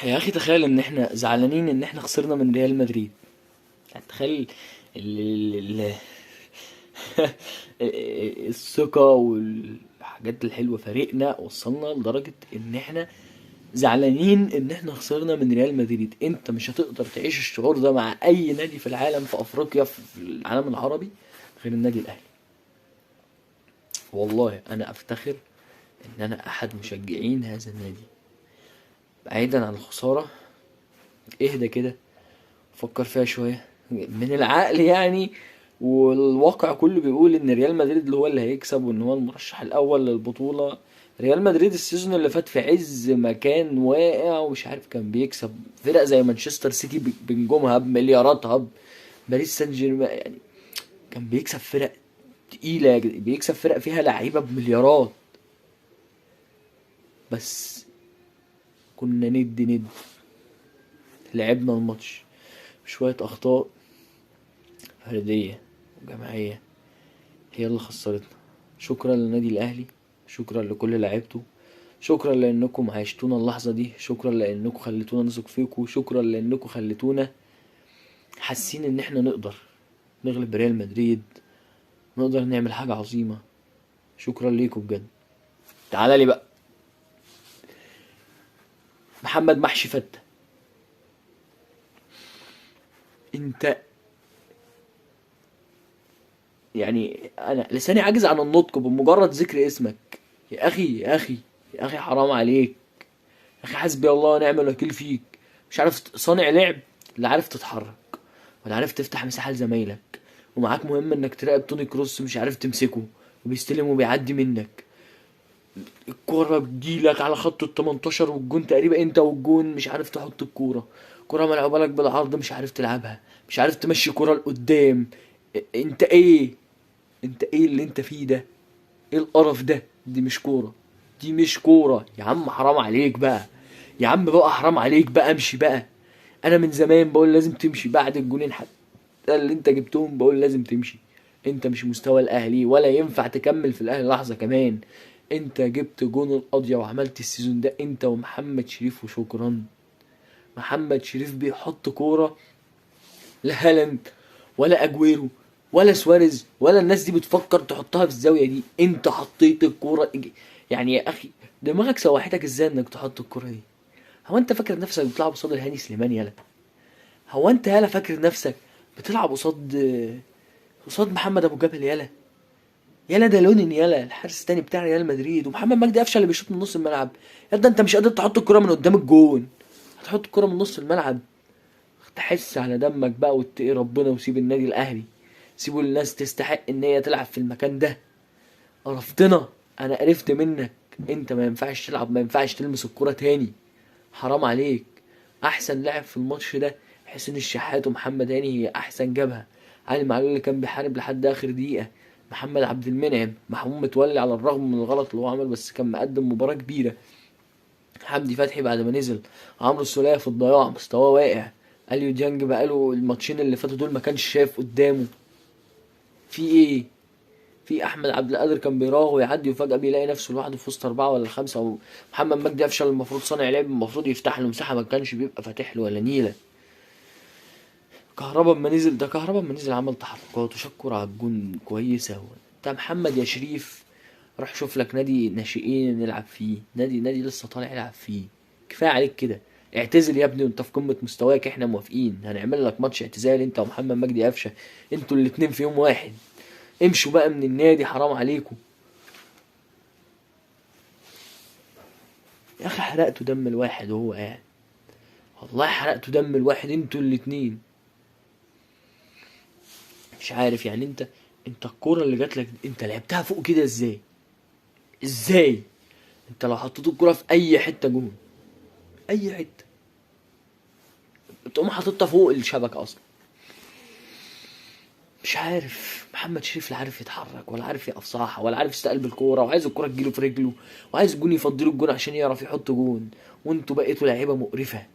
يا اخي تخيل ان احنا زعلانين ان احنا خسرنا من ريال مدريد. يعني تخيل ال... ال... الثقة والحاجات الحلوة فريقنا وصلنا لدرجة ان احنا زعلانين ان احنا خسرنا من ريال مدريد. انت مش هتقدر تعيش الشعور ده مع اي نادي في العالم، في افريقيا، في العالم العربي، غير النادي الاهلي. والله انا افتخر ان انا احد مشجعين هذا النادي. بعيدا عن الخسارة، اهدى كده، فكر فيها شوية من العقل يعني. والواقع كله بيقول ان ريال مدريد اللي هو اللي هيكسب وان هو المرشح الاول للبطولة. ريال مدريد السيزون اللي فات في عز ما كان واقع ومش عارف كان بيكسب فرق زي مانشستر سيتي بنجومها بملياراتها، باريس سان جيرمان يعني. كان بيكسب فرق تقيلة بيكسب فرق فيها لعيبة بمليارات. بس كنا ند لعبنا الماتش بشوية أخطاء فردية وجماعية هي اللي خسرتنا. شكرا للنادي الاهلي، شكرا لكل لعيبته، شكرا لانكم عيشتونا اللحظه دي، شكرا لانكم خليتونا نثق فيكم، شكرا لانكم خليتونا حاسين ان احنا نقدر نغلب ريال مدريد، نقدر نعمل حاجه عظيمه. شكرا ليكم بجد. تعالى لي بقى محمد محشي فته. انت يعني انا لساني عاجز عن النطق بمجرد ذكر اسمك. يا اخي يا اخي يا اخي حرام عليك. يا اخي حسبي الله ونعم الوكيل فيك. مش عارف صانع لعب، لا عارف تتحرك ولا عارف تفتح مساحه لزمايلك، ومعاك مهم انك تراقب توني كروس مش عارف تمسكه وبيستلم وبيعدي منك. الكوره بتجيلك على خط ال 18 والجون تقريبا انت والجون مش عارف تحط الكوره. كوره ملعوبه لك بالعرض مش عارف تلعبها، مش عارف تمشي كوره لقدام. انت ايه؟ انت ايه اللي انت فيه ده؟ ايه القرف ده؟ دي مش كوره، دي مش كوره يا عم، حرام عليك بقى. يا عم بقى حرام عليك بقى، امشي بقى. انا من زمان بقول لازم تمشي بعد الجونين حتى اللي انت جبتهم، بقول لازم تمشي. انت مش مستوى الاهلي ولا ينفع تكمل في الاهلي لحظه كمان. انت جبت جون القضيه وعملت السيزون ده انت ومحمد شريف وشكرا. محمد شريف بيحط كوره لا هالاند ولا اجويرو ولا سواريز ولا الناس دي بتفكر تحطها في الزاويه دي. انت حطيت الكوره. يعني يا اخي دماغك سوحتك ازاي انك تحط الكوره دي؟ هو انت فاكر نفسك بتلعب قصاد الهاني سليمان يالا؟ هو انت يالا فاكر نفسك بتلعب قصاد محمد ابو جبل يالا؟ يالا ده لونين يالا الحارس التاني بتاع ريال مدريد، ومحمد مجدي قفشه اللي بيشوط من نص الملعب. يا ده انت مش قادر تحط الكرة من قدام الجون، هتحط الكرة من نص الملعب؟ تحس على دمك بقى واتقي ربنا وسيب النادي الاهلي. سيبوا الناس تستحق ان هي تلعب في المكان ده. قرفتنا. انا قرفت منك. انت ما ينفعش تلعب، ما ينفعش تلمس الكرة تاني. حرام عليك. احسن لاعب في الماتش ده حسين الشحات ومحمد هاني، هي احسن جبهة. علي معلول اللي كان بيحارب لحد اخر دقيقة. محمد عبد المنعم، محمود متولي على الرغم من الغلط اللي هو عمله بس كان مقدم مباراة كبيرة. حمدي فتحي بعد ما نزل. عمرو السولية في الضياع مستواه واقع. اليو ديانج بقاله الماتشين اللي فاتوا دول ما كانش شايف قدامه. في ايه؟ في احمد عبد القادر كان بيراوغ ويعدي وفجأة بيلاقي نفسه لوحده في وسط اربعة ولا خمسة. ومحمد مجدي قفشه المفروض صانع لعب، المفروض يفتح له مساحة ما كانش بيبقى فاتح له ولا نيلة. كهربا اما نزل، ده كهربا اما نزل عمل تحركات وشاط كورة على الجون كويسة. انت محمد يا شريف روح شوف لك نادي ناشئين نلعب فيه، نادي لسه طالع يلعب فيه. كفاية عليك كده. اعتزل يا ابني وانت في قمة مستواك، احنا موافقين هنعمل لك ماتش اعتزال انت ومحمد مجدي قفشه، انتوا الاتنين في يوم واحد. امشوا بقى من النادي، حرام عليكم. يا اخي حرقتوا دم الواحد وهو قاعد. والله حرقتوا دم الواحد انتوا الاتنين. مش عارف يعني انت الكوره اللي جات لك انت لعبتها فوق كده ازاي؟ ازاي؟ انت لو حطيت الكوره في اي حته جون، اي حته، تقوم حاططها فوق الشبكه اصلا. مش عارف محمد شريف لا عارف يتحرك ولا عارف يقف صح ولا عارف يستقلب الكوره، وعايز الكوره تجيله في رجله، وعايز الجون يفضله الجون عشان يعرف يحط جون. وانتوا بقيتوا لعيبه مقرفه.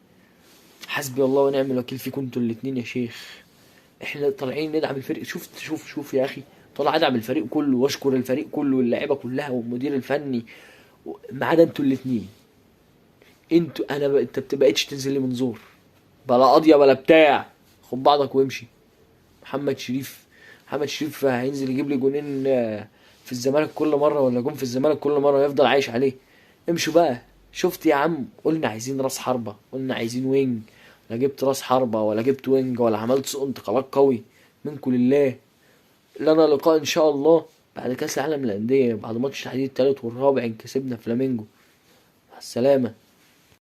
حسبي الله ونعم الوكيل فيكم انتوا الاتنين يا شيخ. احنا طالعين ندعم الفريق. شوف يا اخي، طالع ادعم الفريق كله واشكر الفريق كله واللعيبه كلها والمدير الفني ما عدا انتوا الاتنين. انت بتبقيتش تنزل لي منظور، بلا قاضيه بلا بتاع، خد بعضك وامشي. محمد شريف محمد شريف هينزل يجيب لي جونين في الزمالك كل مره، ولا جون في الزمالك كل مره يفضل عايش عليه. امشوا بقى. شفت يا عم، قلنا عايزين راس حربة، قلنا عايزين وينج، لا جبت راس حربة ولا جبت وينج ولا عملت سوق انتقالات قوي. منكم لله. لنا لقاء ان شاء الله بعد كاس العالم للانديه، بعد ماتش التحديد التالت والرابع ان كسبنا فلامينجو. مع السلامه.